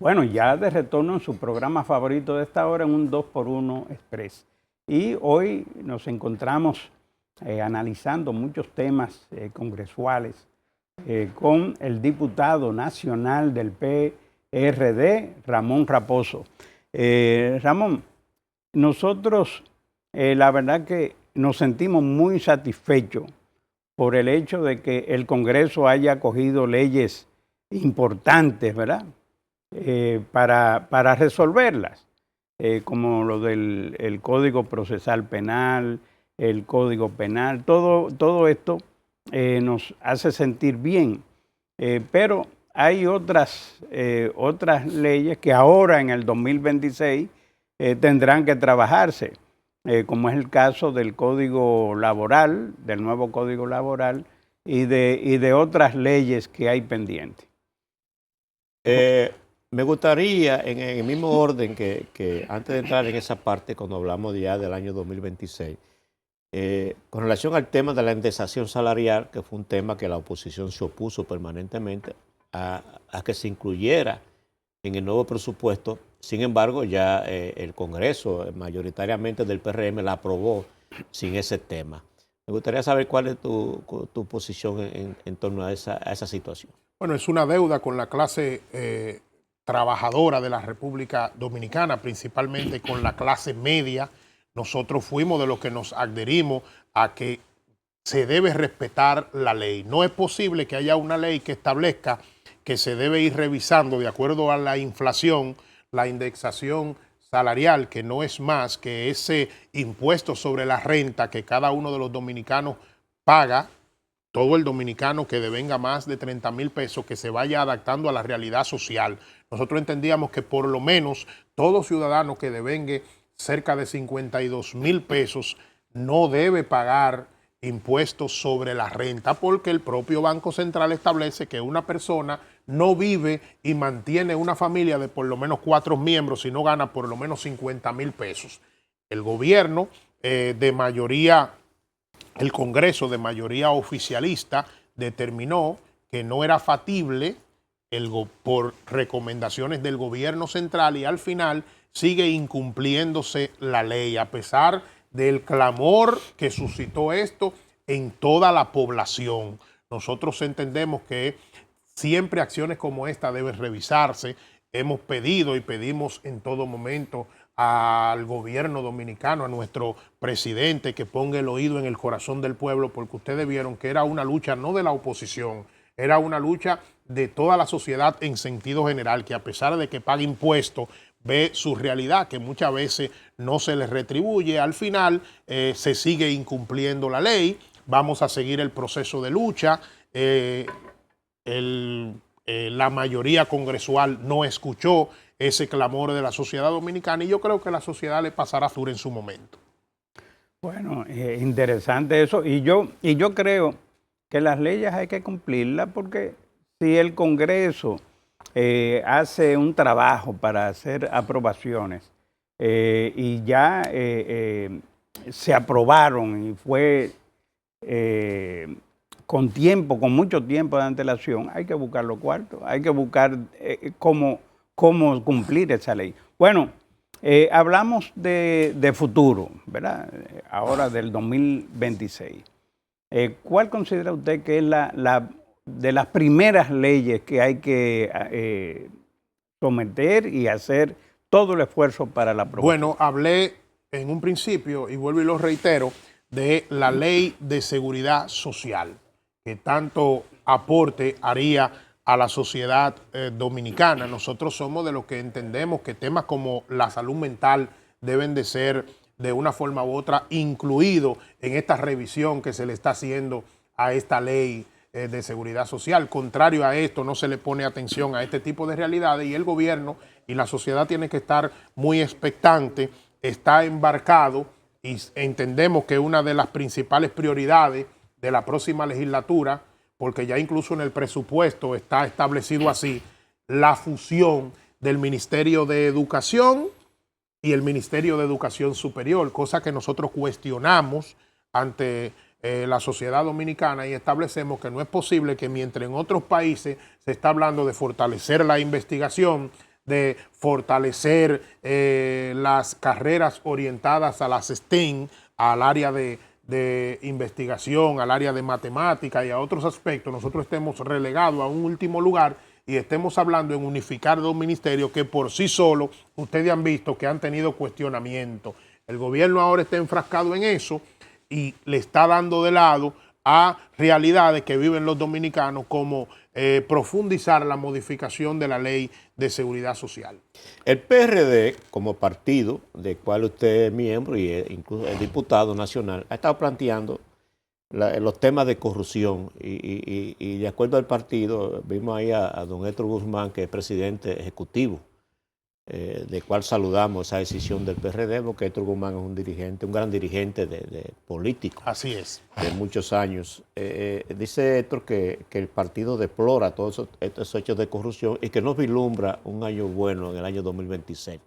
Bueno, ya de retorno en su programa favorito de esta hora en un 2x1 Express. Y hoy nos encontramos analizando muchos temas congresuales con el diputado nacional del PRD, Ramón Raposo. Ramón, nosotros la verdad que nos sentimos muy satisfechos por el hecho de que el Congreso haya acogido leyes importantes, ¿verdad? Para resolverlas, como lo del el Código Procesal Penal, el Código Penal, todo esto nos hace sentir bien. Pero hay otras leyes que ahora en el 2026 tendrán que trabajarse, como es el caso del Código Laboral, del nuevo Código Laboral y de otras leyes que hay pendientes. Me gustaría, en el mismo orden que antes de entrar en esa parte, cuando hablamos ya del año 2026, con relación al tema de la indexación salarial, que fue un tema que la oposición se opuso permanentemente a que se incluyera en el nuevo presupuesto. Sin embargo, ya el Congreso, mayoritariamente del PRM, la aprobó sin ese tema. Me gustaría saber cuál es tu posición en torno a esa situación. Bueno, es una deuda con la clase trabajadora de la República Dominicana, principalmente con la clase media. Nosotros fuimos de los que nos adherimos a que se debe respetar la ley. No es posible que haya una ley que establezca que se debe ir revisando de acuerdo a la inflación, la indexación salarial, que no es más que ese impuesto sobre la renta que cada uno de los dominicanos paga. Todo el dominicano que devenga más de 30,000 pesos, que se vaya adaptando a la realidad social. Nosotros entendíamos que por lo menos todo ciudadano que devengue cerca de 52,000 pesos no debe pagar impuestos sobre la renta, porque el propio Banco Central establece que una persona no vive y mantiene una familia de por lo menos 4 miembros si no gana por lo menos 50,000 pesos. El gobierno de mayoría, el Congreso de mayoría oficialista determinó que no era factible por recomendaciones del gobierno central y al final sigue incumpliéndose la ley, a pesar del clamor que suscitó esto en toda la población. Nosotros entendemos que siempre acciones como esta deben revisarse. Hemos pedido y pedimos en todo momento al gobierno dominicano, a nuestro presidente, que ponga el oído en el corazón del pueblo, porque ustedes vieron que era una lucha no de la oposición, era una lucha de toda la sociedad en sentido general, que a pesar de que paga impuestos, ve su realidad, que muchas veces no se les retribuye. Al final se sigue incumpliendo la ley. Vamos a seguir el proceso de lucha. La mayoría congresual no escuchó ese clamor de la sociedad dominicana y yo creo que la sociedad le pasará dura en su momento. Bueno, interesante eso. Y yo creo que las leyes hay que cumplirlas porque si el Congreso hace un trabajo para hacer aprobaciones y ya se aprobaron y fue con tiempo, con mucho tiempo de antelación, hay que buscar los cuartos, hay que buscar cómo cumplir esa ley. Bueno, hablamos de futuro, ¿verdad? Ahora del 2026. ¿Cuál considera usted que es de las primeras leyes que hay que someter y hacer todo el esfuerzo para la aprobación? Bueno, hablé en un principio, y vuelvo y lo reitero, de la ley de seguridad social, que tanto aporte haría a la sociedad dominicana. Nosotros somos de los que entendemos que temas como la salud mental deben de ser de una forma u otra incluidos en esta revisión que se le está haciendo a esta ley de seguridad social. Contrario a esto, no se le pone atención a este tipo de realidades y el gobierno y la sociedad tienen que estar muy expectantes, está embarcado y entendemos que una de las principales prioridades de la próxima legislatura, porque ya incluso en el presupuesto está establecido así, la fusión del Ministerio de Educación y el Ministerio de Educación Superior, cosa que nosotros cuestionamos ante la sociedad dominicana y establecemos que no es posible que mientras en otros países se está hablando de fortalecer la investigación, de fortalecer las carreras orientadas a las STEM, al área de investigación, al área de matemática y a otros aspectos, nosotros estemos relegados a un último lugar y estemos hablando en unificar dos ministerios que por sí solos ustedes han visto que han tenido cuestionamiento. El gobierno ahora está enfrascado en eso y le está dando de lado a realidades que viven los dominicanos, como profundizar la modificación de la ley de seguridad social. El PRD, como partido del cual usted es miembro y incluso es diputado nacional, ha estado planteando los temas de corrupción y de acuerdo al partido, vimos ahí a don Héctor Guzmán, que es presidente ejecutivo, de cual saludamos esa decisión del PRD, porque Héctor Guzmán es un dirigente, un gran dirigente de político. Así es. De muchos años. Dice Héctor que el partido deplora todos estos hechos de corrupción y que no vislumbra un año bueno en el año 2026.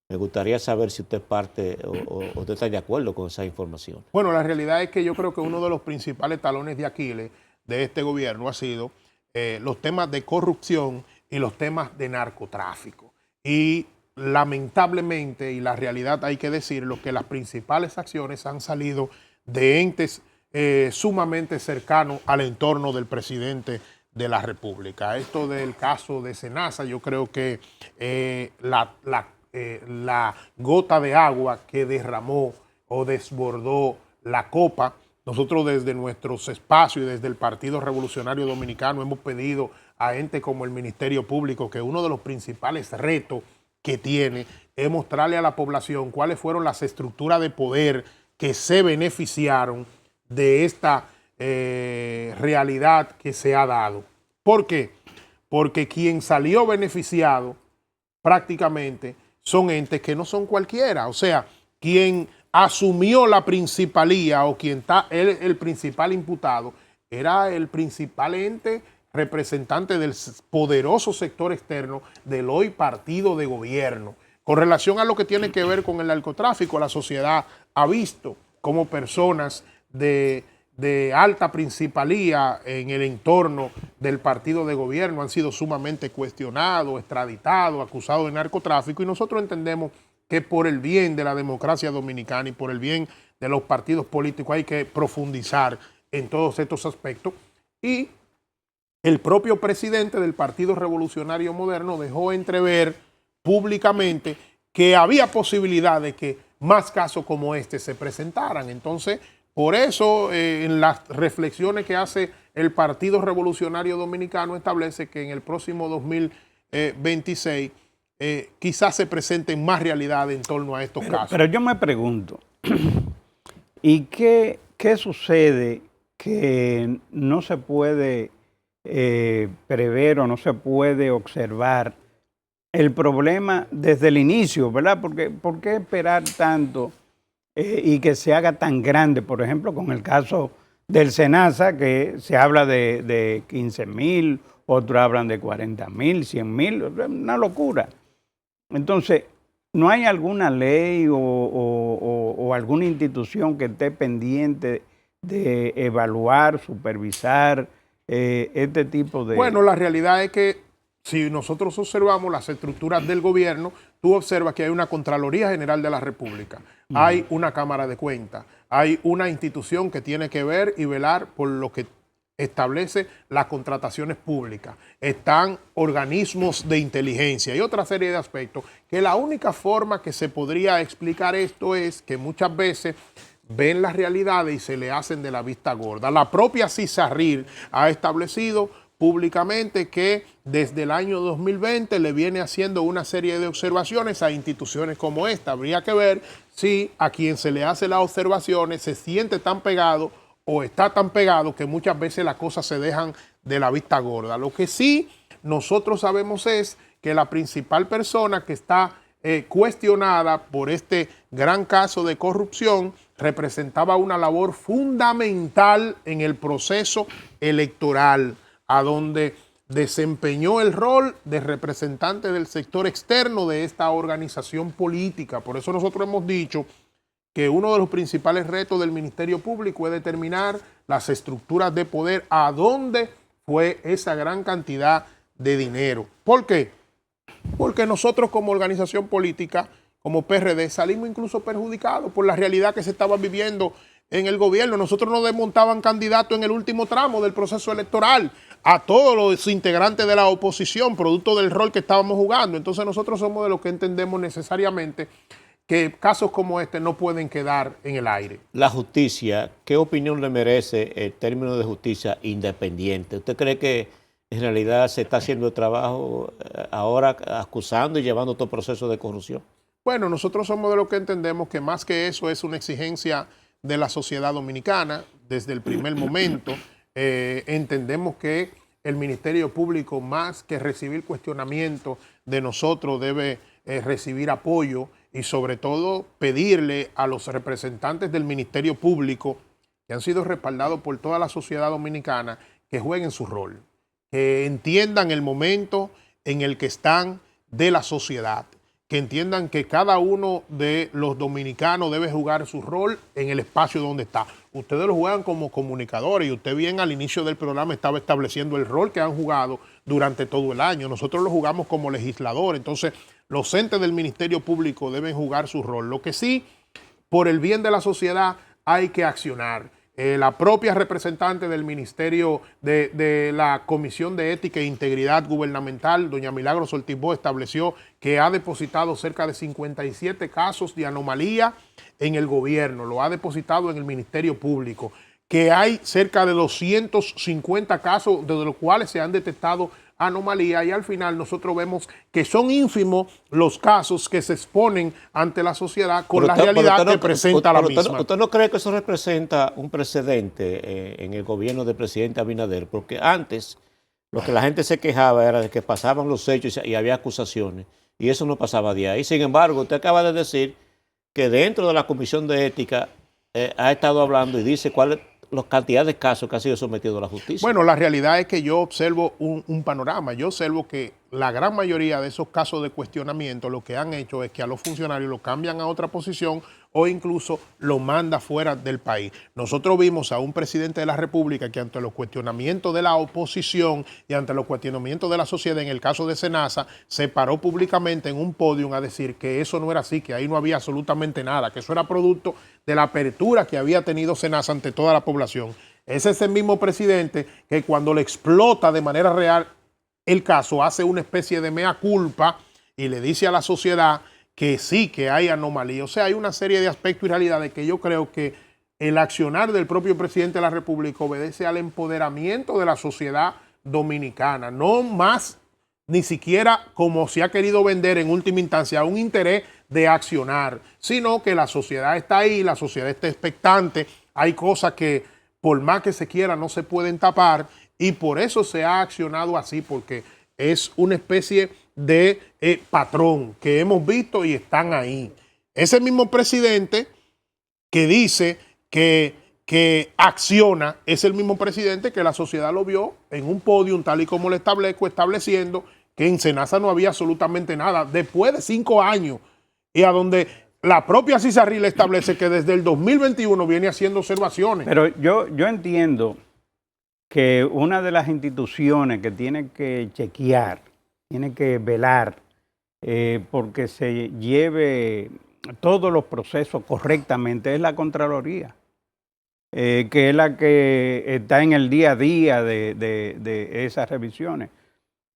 Me gustaría saber si usted parte o usted está de acuerdo con esa información. Bueno, la realidad es que yo creo que uno de los principales talones de Aquiles de este gobierno ha sido los temas de corrupción y los temas de narcotráfico. Y lamentablemente, y la realidad hay que decirlo, que las principales acciones han salido de entes sumamente cercanos al entorno del presidente de la República. Esto del caso de Senasa, yo creo que la gota de agua que derramó o desbordó la copa, nosotros desde nuestros espacios y desde el Partido Revolucionario Dominicano hemos pedido a entes como el Ministerio Público que uno de los principales retos que tiene es mostrarle a la población cuáles fueron las estructuras de poder que se beneficiaron de esta realidad que se ha dado. ¿Por qué? Porque quien salió beneficiado prácticamente son entes que no son cualquiera. O sea, quien asumió la principalía o quien está el principal imputado era el principal ente representante del poderoso sector externo del hoy partido de gobierno. Con relación a lo que tiene que ver con el narcotráfico, la sociedad ha visto cómo personas de alta principalía en el entorno del partido de gobierno han sido sumamente cuestionados, extraditados, acusados de narcotráfico, y nosotros entendemos que por el bien de la democracia dominicana y por el bien de los partidos políticos hay que profundizar en todos estos aspectos. Y el propio presidente del Partido Revolucionario Moderno dejó entrever públicamente que había posibilidad de que más casos como este se presentaran. Entonces, por eso, en las reflexiones que hace el Partido Revolucionario Dominicano, establece que en el próximo 2026 quizás se presenten más realidades en torno a estos casos. Pero yo me pregunto, ¿y qué sucede que no se puede prever o no se puede observar el problema desde el inicio, ¿verdad? Porque ¿por qué esperar tanto y que se haga tan grande? Por ejemplo, con el caso del Senasa, que se habla de 15,000, otros hablan de 40,000, 100,000, una locura. Entonces, ¿no hay alguna ley o alguna institución que esté pendiente de evaluar, supervisar este tipo de...? Bueno, la realidad es que si nosotros observamos las estructuras del gobierno, tú observas que hay una Contraloría General de la República, hay una Cámara de Cuentas, hay una institución que tiene que ver y velar por lo que establece las contrataciones públicas, están organismos de inteligencia y otra serie de aspectos, que la única forma que se podría explicar esto es que muchas veces ven las realidades y se le hacen de la vista gorda. La propia CISARRIL ha establecido públicamente que desde el año 2020 le viene haciendo una serie de observaciones a instituciones como esta. Habría que ver si a quien se le hace las observaciones se siente tan pegado o está tan pegado que muchas veces las cosas se dejan de la vista gorda. Lo que sí nosotros sabemos es que la principal persona que está cuestionada por este gran caso de corrupción representaba una labor fundamental en el proceso electoral, a donde desempeñó el rol de representante del sector externo de esta organización política. Por eso nosotros hemos dicho que uno de los principales retos del Ministerio Público es determinar las estructuras de poder, a dónde fue esa gran cantidad de dinero. ¿Por qué? porque nosotros como organización política, como PRD, salimos incluso perjudicados por la realidad que se estaba viviendo en el gobierno. Nosotros nos desmontaban candidatos en el último tramo del proceso electoral a todos los integrantes de la oposición, producto del rol que estábamos jugando. Entonces nosotros somos de los que entendemos necesariamente que casos como este no pueden quedar en el aire. La justicia, ¿qué opinión le merece el término de justicia independiente? ¿Usted cree que en realidad se está haciendo el trabajo ahora acusando y llevando todo proceso de corrupción? Bueno, nosotros somos de los que entendemos que más que eso es una exigencia de la sociedad dominicana desde el primer momento. Entendemos que el Ministerio Público, más que recibir cuestionamiento de nosotros, debe recibir apoyo y sobre todo pedirle a los representantes del Ministerio Público, que han sido respaldados por toda la sociedad dominicana, que jueguen su rol, que entiendan el momento en el que están de la sociedad, que entiendan que cada uno de los dominicanos debe jugar su rol en el espacio donde está. Ustedes lo juegan como comunicadores y usted bien al inicio del programa estaba estableciendo el rol que han jugado durante todo el año. Nosotros lo jugamos como legisladores, entonces los entes del Ministerio Público deben jugar su rol. Lo que sí, por el bien de la sociedad hay que accionar. La propia representante del Ministerio de la Comisión de Ética e Integridad Gubernamental, doña Milagros Ortiz-Boe, estableció que ha depositado cerca de 57 casos de anomalía en el gobierno, lo ha depositado en el Ministerio Público, que hay cerca de 250 casos de los cuales se han detectado anomalía y al final nosotros vemos que son ínfimos los casos que se exponen ante la sociedad con la realidad que presenta la misma. ¿Usted no cree que eso representa un precedente en el gobierno del presidente Abinader? Porque antes lo que la gente se quejaba era de que pasaban los hechos y había acusaciones y eso no pasaba de ahí. Sin embargo, usted acaba de decir que dentro de la Comisión de Ética ha estado hablando y dice cuáles la cantidad de casos que ha sido sometido a la justicia. Bueno, la realidad es que yo observo un panorama. Yo observo que la gran mayoría de esos casos de cuestionamiento lo que han hecho es que a los funcionarios lo cambian a otra posición o incluso lo manda fuera del país. Nosotros vimos a un presidente de la República que ante los cuestionamientos de la oposición y ante los cuestionamientos de la sociedad, en el caso de Senasa, se paró públicamente en un podio a decir que eso no era así, que ahí no había absolutamente nada, que eso era producto de la apertura que había tenido Senasa ante toda la población. Es ese mismo presidente que cuando le explota de manera real el caso, hace una especie de mea culpa y le dice a la sociedad que sí, que hay anomalía. O sea, hay una serie de aspectos y realidades que yo creo que el accionar del propio presidente de la República obedece al empoderamiento de la sociedad dominicana, no más ni siquiera como se ha querido vender en última instancia un interés de accionar, sino que la sociedad está ahí, la sociedad está expectante, hay cosas que por más que se quiera no se pueden tapar y por eso se ha accionado así, porque es una especie de patrón que hemos visto y están ahí. Ese mismo presidente que dice que acciona es el mismo presidente que la sociedad lo vio en un podio, tal y como lo establezco, estableciendo que en Senasa no había absolutamente nada, después de 5 años, y a donde la propia CISARRI le establece que desde el 2021 viene haciendo observaciones. Pero yo entiendo que una de las instituciones que tiene que chequear, tiene que velar porque se lleve todos los procesos correctamente es la Contraloría, que es la que está en el día a día de esas revisiones.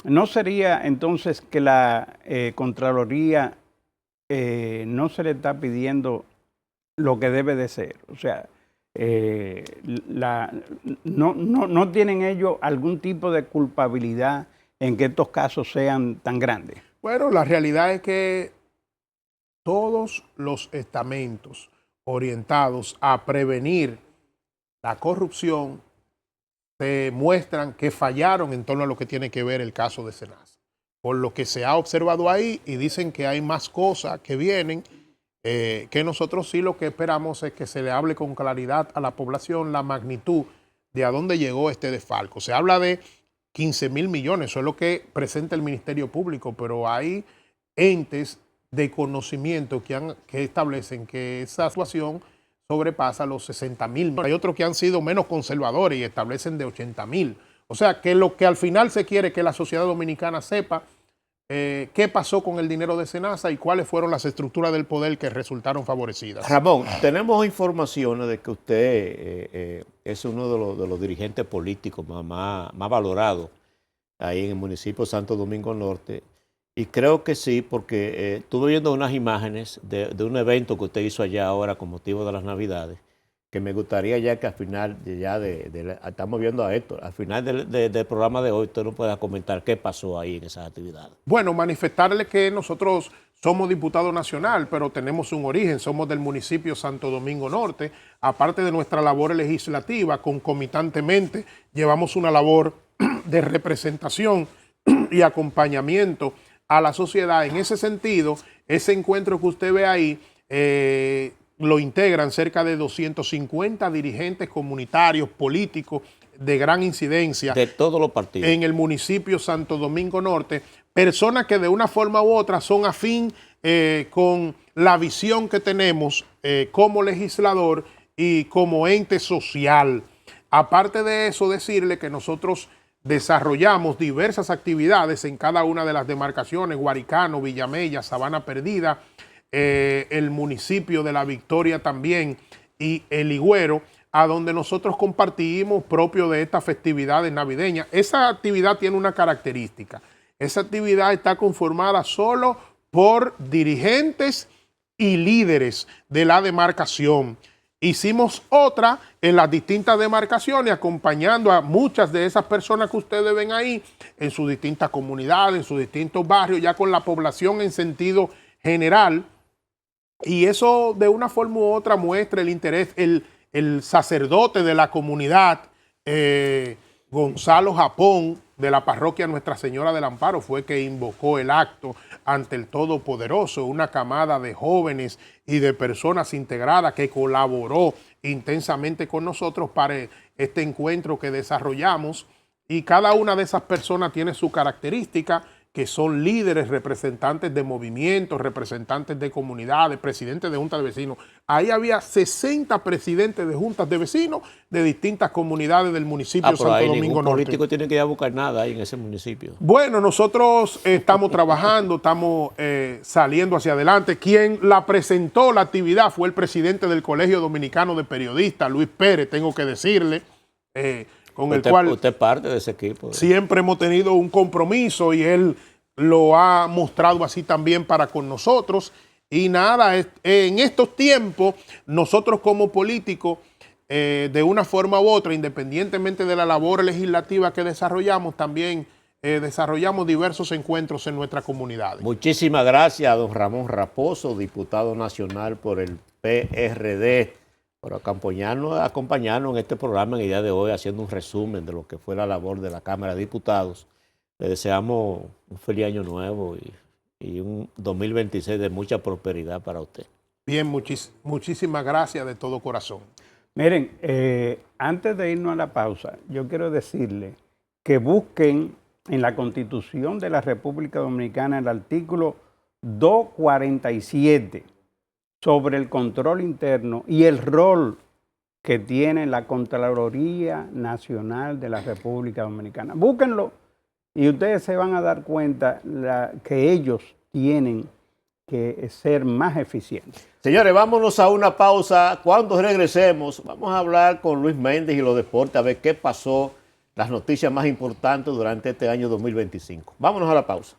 ¿No sería entonces que la Contraloría no se le está pidiendo lo que debe de ser? O sea, no tienen ellos algún tipo de culpabilidad en que estos casos sean tan grandes. Bueno, la realidad es que todos los estamentos orientados a prevenir la corrupción se muestran que fallaron en torno a lo que tiene que ver el caso de Senasa. Por lo que se ha observado ahí y dicen que hay más cosas que vienen, que nosotros sí lo que esperamos es que se le hable con claridad a la población la magnitud de a dónde llegó este desfalco. Se habla de 15,000 millones, eso es lo que presenta el Ministerio Público, pero hay entes de conocimiento que establecen que esa situación sobrepasa los 60,000. Hay otros que han sido menos conservadores y establecen de 80,000. O sea, que lo que al final se quiere que la sociedad dominicana sepa qué pasó con el dinero de SENASA y cuáles fueron las estructuras del poder que resultaron favorecidas. Ramón, tenemos informaciones de que usted es uno de los dirigentes políticos más valorados ahí en el municipio de Santo Domingo Norte. Y creo que sí, porque estuve viendo unas imágenes de un evento que usted hizo allá ahora con motivo de las Navidades, que me gustaría ya que al final, estamos viendo a Héctor, al final del programa de hoy, usted nos pueda comentar qué pasó ahí en esas actividades. Bueno, manifestarle que nosotros somos diputado nacional, pero tenemos un origen, somos del municipio Santo Domingo Norte. Aparte de nuestra labor legislativa, concomitantemente llevamos una labor de representación y acompañamiento a la sociedad. En ese sentido, ese encuentro que usted ve ahí, lo integran cerca de 250 dirigentes comunitarios, políticos de gran incidencia. De todos los partidos. En el municipio Santo Domingo Norte, personas que de una forma u otra son afín con la visión que tenemos como legislador y como ente social. Aparte de eso, decirle que nosotros desarrollamos diversas actividades en cada una de las demarcaciones, Guaricano, Villamella, Sabana Perdida, el municipio de La Victoria también y El Higüero, a donde nosotros compartimos propio de estas festividades navideñas. Esa actividad tiene una característica. Esa actividad está conformada solo por dirigentes y líderes de la demarcación. Hicimos otra en las distintas demarcaciones, acompañando a muchas de esas personas que ustedes ven ahí, en sus distintas comunidades, en sus distintos barrios, ya con la población en sentido general. Y eso de una forma u otra muestra el interés, el sacerdote de la comunidad, Gonzalo Japón, de la parroquia Nuestra Señora del Amparo, fue que invocó el acto ante el Todopoderoso, una camada de jóvenes y de personas integradas que colaboró intensamente con nosotros para este encuentro que desarrollamos. Y cada una de esas personas tiene su característica, que son líderes, representantes de movimientos, representantes de comunidades, presidentes de juntas de vecinos. Ahí había 60 presidentes de juntas de vecinos de distintas comunidades del municipio Santo Domingo Norte. Ningún político tiene que ir a buscar nada ahí en ese municipio. Bueno, nosotros estamos trabajando, estamos saliendo hacia adelante. Quien la presentó la actividad fue el presidente del Colegio Dominicano de Periodistas, Luis Pérez, tengo que decirle, con el cual usted es parte de ese equipo. Siempre hemos tenido un compromiso y él lo ha mostrado así también para con nosotros. Y nada, en estos tiempos, nosotros como políticos, de una forma u otra, independientemente de la labor legislativa que desarrollamos, también desarrollamos diversos encuentros en nuestras comunidades. Muchísimas gracias a don Ramón Raposo, diputado nacional por el PRD, por acompañarnos en este programa en el día de hoy, haciendo un resumen de lo que fue la labor de la Cámara de Diputados. Le deseamos un feliz año nuevo y un 2026 de mucha prosperidad para usted. Bien, muchísimas gracias de todo corazón. Miren, antes de irnos a la pausa, yo quiero decirle que busquen en la Constitución de la República Dominicana el artículo 247 sobre el control interno y el rol que tiene la Contraloría Nacional de la República Dominicana. Búsquenlo y ustedes se van a dar cuenta que ellos tienen que ser más eficientes. Señores, vámonos a una pausa. Cuando regresemos, vamos a hablar con Luis Méndez y los deportes, a ver qué pasó, las noticias más importantes durante este año 2025. Vámonos a la pausa.